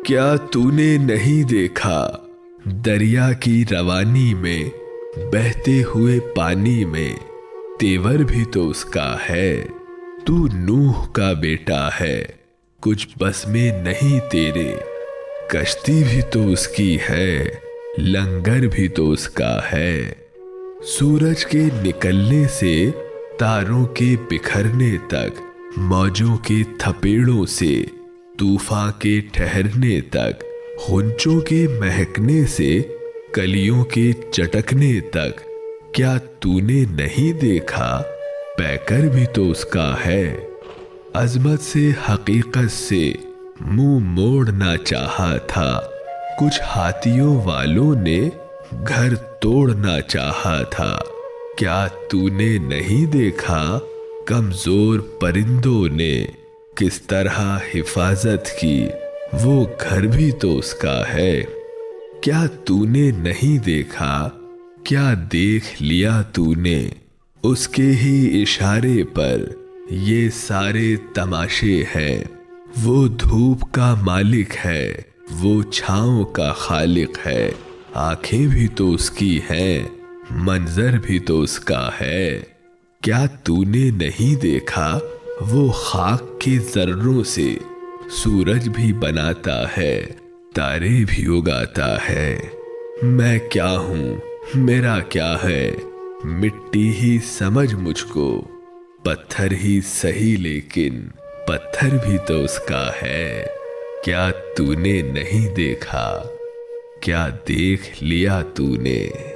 क्या तूने नहीं देखा दरिया की रवानी में, बहते हुए पानी में तेवर भी तो उसका है। तू नूह का बेटा है, कुछ बस में नहीं तेरे। कश्ती भी तो उसकी है, लंगर भी तो उसका है। सूरज के निकलने से तारों के बिखरने तक, मौजों के थपेड़ों से तूफान के ठहरने तक, होंचों के महकने से कलियों के चटकने तक, क्या तूने नहीं देखा पैकर भी तो उसका है। अजमत से हकीकत से मुंह मोड़ना चाहा था, कुछ हाथियों वालों ने घर तोड़ना चाहा था। क्या तूने नहीं देखा कमजोर परिंदों ने किस तरह हिफाजत की, वो घर भी तो उसका है। क्या तूने नहीं देखा, क्या देख लिया तूने, उसके ही इशारे पर ये सारे तमाशे हैं। वो धूप का मालिक है, वो छाँव का खालिक है। आंखें भी तो उसकी हैं, मंजर भी तो उसका है। क्या तूने नहीं देखा वो खाक के जर्रों से सूरज भी बनाता है, तारे भी उगाता है। मैं क्या हूँ, मेरा क्या है, मिट्टी ही समझ मुझको। पत्थर ही सही लेकिन पत्थर भी तो उसका है। क्या तूने नहीं देखा, क्या देख लिया तूने।